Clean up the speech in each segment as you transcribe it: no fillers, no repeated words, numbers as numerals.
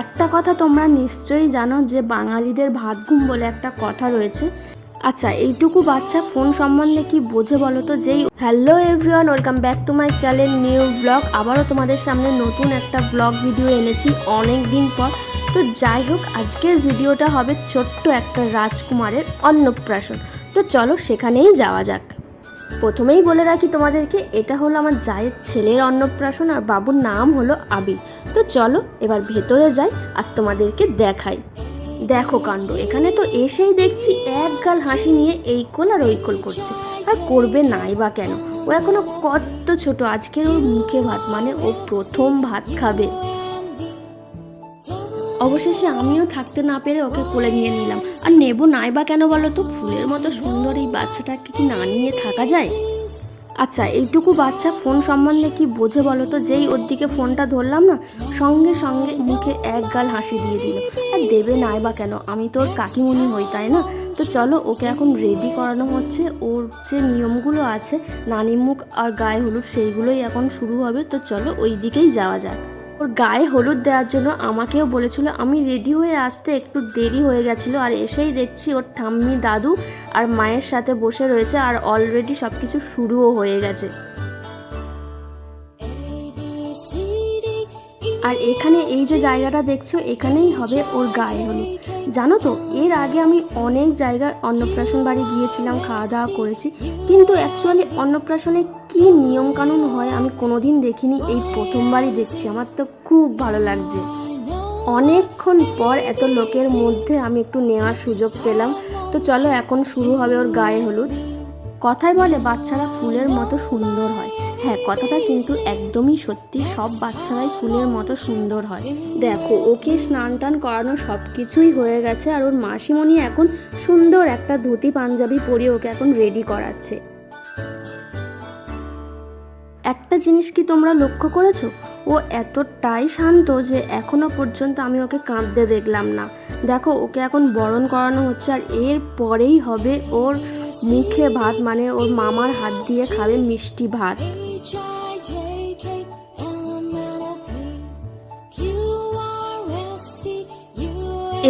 একটা কথা তোমরা নিশ্চয়ই জানো যে বাঙালিদের ভাত ঘুম বলে একটা কথা রয়েছে। আচ্ছা, এইটুকু বাচ্চা ফোন সম্বন্ধে কি বোঝে বলো তো? Hello everyone, welcome back to my channel new blog. আবারও তোমাদের সামনে নতুন একটা ব্লগ ভিডিও এনেছি অনেক দিন পর। তো যাই হোক, আজকের ভিডিওটা হবে ছোট্ট একটা রাজকুমারের অন্নপ্রাশন। তো চলো সেখানেই যাওয়া যাক। প্রথমেই বলে রাখি তোমাদেরকে, এটা হলো আমার জায়ের ছেলের অন্নপ্রাশন আর বাবুর নাম হলো আবির। তো চলো এবার ভেতরে যাই আর তোমাদেরকে দেখাই। দেখো কাণ্ড, এখানে তো এসেই দেখছি এক গাল হাসি নিয়ে এই কোল আর ওই কোল করছে। আর করবে নাই বা কেন? ও এখনো কত ছোট, আজকের ওর মুখে ভাত, মানে ও প্রথম ভাত খাবে। অবশেষে আমিও থাকতে না পেরে ওকে কোলে নিয়ে নিলাম। আর নেবো নাই বা কেন বলো তো? ফুলের মতো সুন্দর এই বাচ্চাটাকে কি না নিয়ে থাকা যায়? আচ্ছা, এইটুকু বাচ্চা ফোন সম্বন্ধে কি বোঝে বলো তো? যেই ওর দিকে ফোনটা ধরলাম না, সঙ্গে সঙ্গে মুখে এক গাল হাসি দিয়ে দিল। আর দেবে নাই বা কেন? আমি তো ওর কাকিমুনি হই, তাই না? তো চলো ওকে এখন রেডি করানো হচ্ছে। ওর যে নিয়মগুলো আছে, নানি মুখ আর গায়ে হলুদ, সেইগুলোই এখন শুরু হবে। তো চলো ওই দিকেই যাওয়া যাক। ওর গায়ে হলুদ দেওয়ার জন্য আমাকেও বলেছিল, আমি রেডি হয়ে আসতে একটু দেরি হয়ে গেছিলো। আর এসেই দেখছি ওর ঠাম্মি, দাদু আর মায়ের সাথে বসে রয়েছে, আর অলরেডি সব কিছু শুরুও হয়ে গেছে। আর এখানে এই যে জায়গাটা দেখছো, এখানেই হবে ওর গায়ে হলুদ। জানো তো, এর আগে আমি অনেক জায়গায় অন্নপ্রাশন বাড়ি গিয়েছিলাম, খাওয়া দাওয়া করেছি, কিন্তু অ্যাকচুয়ালি অন্নপ্রাশনে কি নিয়ম কানুন হয় আমি কোনোদিন দেখিনি, এই প্রথমবারই দেখছি। আমার তো খুব ভালো লাগছে। অনেকক্ষণ পর এত লোকের মধ্যে আমি একটু নেওয়ার সুযোগ পেলাম। তো চলো এখন শুরু হবে ওর গায়ে হলুদ। কথায় বলে বাচ্চারা ফুলের মতো সুন্দর হয়। হ্যাঁ, কথাটা কিন্তু একদমই সত্যি, সব বাচ্চারাই ফুলের মতো সুন্দর হয়। দেখো, ওকে স্নান টান করানো সব কিছুই হয়ে গেছে, আর ওর মাসিমণি এখন সুন্দর একটা ধুতি পাঞ্জাবি পরিয়ে ওকে এখন রেডি করাচ্ছে। একটা জিনিস কি তোমরা লক্ষ্য করেছো? ও এতটাই শান্ত যে এখনো পর্যন্ত আমি ওকে কাঁদতে দেখলাম না। দেখো, ওকে এখন বরণ করানো হচ্ছে, আর এর পরেই হবে ওর মুখে ভাত, মানে ওর মামার হাত দিয়ে খাবে মিষ্টি ভাত।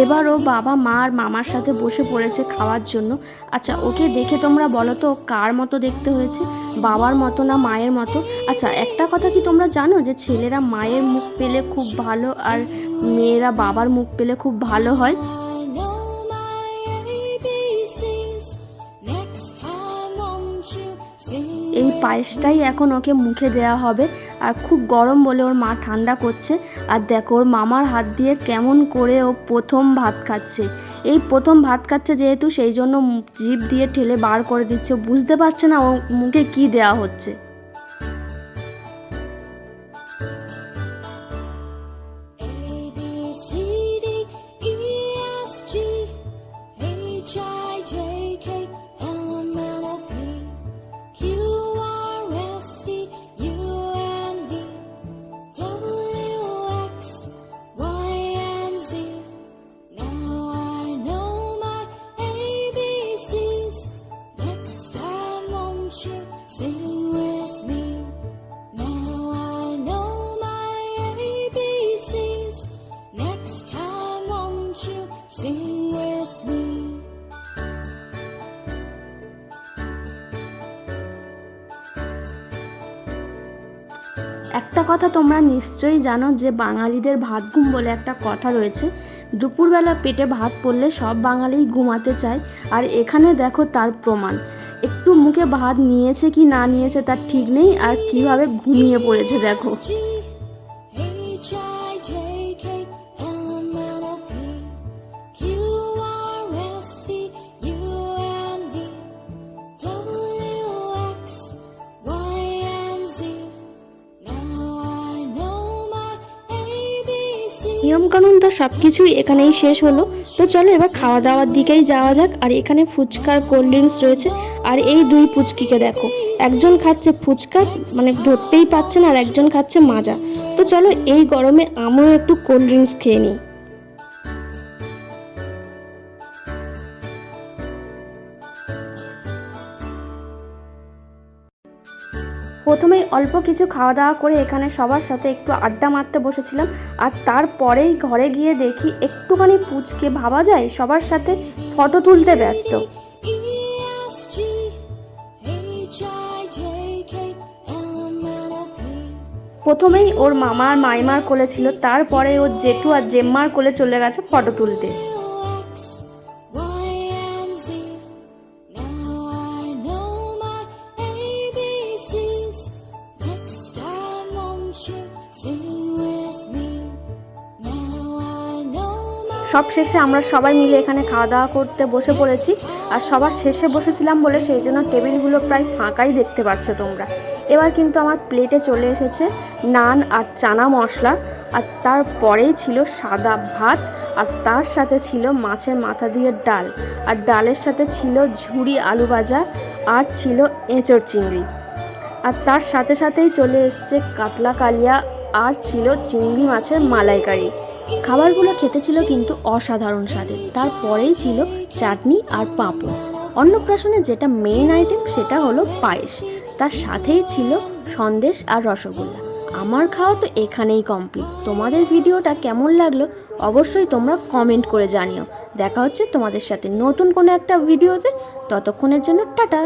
এবার ও বাবা, মা আর মামার সাথে বসে পড়েছে খাওয়ার জন্য। আচ্ছা, ওকে দেখে তোমরা বলো তো কার মতো দেখতে হয়েছে, বাবার মতো না মায়ের মতো? আচ্ছা, একটা কথা কি তোমরা জানো যে ছেলেরা মায়ের মুখ পেলে খুব ভালো আর মেয়েরা বাবার মুখ পেলে খুব ভালো হয়? এই পায়েসটাই এখন ওকে মুখে দেওয়া হবে। আর খুব গরম বলে ওর মা ঠান্ডা করছে। আর দেখো, ওর মামার হাত দিয়ে কেমন করে ও প্রথম ভাত খাচ্ছে। এই প্রথম ভাত খাচ্ছে যেহেতু, সেই জন্য জিভ দিয়ে ঠেলে বার করে দিচ্ছে। বুঝতে পারছে না ও মুখে কি দেওয়া হচ্ছে। একটা কথা তোমরা নিশ্চয়ই জানো যে বাঙালিদের ভাত ঘুম বলে একটা কথা রয়েছে। দুপুরবেলা পেটে ভাত পড়লে সব বাঙালিই ঘুমাতে চায়। আর এখানে দেখো তার প্রমাণ। একটু মুখে ভাত নিয়েছে কি না নিয়েছে তার ঠিক নেই, আর কিভাবে ঘুমিয়ে পড়েছে দেখো। নিয়মকানুন তো সব কিছুই এখানেই শেষ হলো। তো চলো এবার খাওয়া দাওয়ার দিকেই যাওয়া যাক। আর এখানে ফুচকার কোল্ড ড্রিঙ্কস রয়েছে। আর এই দুই পুচকিকে দেখো, একজন খাচ্ছে ফুচকা, মানে ধরতেই পারছে না, আর একজন খাচ্ছে মাজা। তো চলো এই গরমে আমিও একটু কোল্ড ড্রিঙ্কস খেয়ে নিই। প্রথমেই অল্প কিছু খাওয়া দাওয়া করে এখানে সবার সাথে একটু আড্ডা মারতে বসেছিলাম। আর তারপরেই ঘরে গিয়ে দেখি একটুখানি পুচকে ভাবা যায় সবার সাথে ফটো তুলতে ব্যস্ত। প্রথমেই ওর মামা আর মাইমার কোলে ছিল, তারপরে ওর জেঠু আর জেম্মার কোলে চলে গেছে ফটো তুলতে। সব শেষে আমরা সবাই মিলে এখানে খাওয়া দাওয়া করতে বসে পড়েছি। আর সবার শেষে বসেছিলাম বলে সেই জন্য টেবিলগুলো প্রায় ফাঁকাই দেখতে পাচ্ছ তোমরা। এবার কিন্তু আমার প্লেটে চলে এসেছে নান আর চানা মশলা, আর তারপরেই ছিল সাদা ভাত, আর তার সাথে ছিল মাছের মাথা দিয়ে ডাল, আর ডালের সাথে ছিল ঝুরি আলু ভাজা, আর ছিল এঁচড় চিংড়ি, আর তার সাথে সাথেই চলে এসছে কাতলা কালিয়া, আর ছিল চিংড়ি মাছের মালাইকারি। খাবারগুলো খেতে ছিল কিন্তু অসাধারণ স্বাদের। তারপরেই ছিল চাটনি আর পাঁপড়। অন্নপ্রাশনের যেটা মেইন আইটেম সেটা হলো পায়েস, তার সাথেই ছিল সন্দেশ আর রসগোল্লা। আমার খাওয়া তো এখানেই কমপ্লিট। তোমাদের ভিডিওটা কেমন লাগলো অবশ্যই তোমরা কমেন্ট করে জানিও। দেখা হচ্ছে তোমাদের সাথে নতুন কোনো একটা ভিডিওতে, ততক্ষণের জন্য টাটা।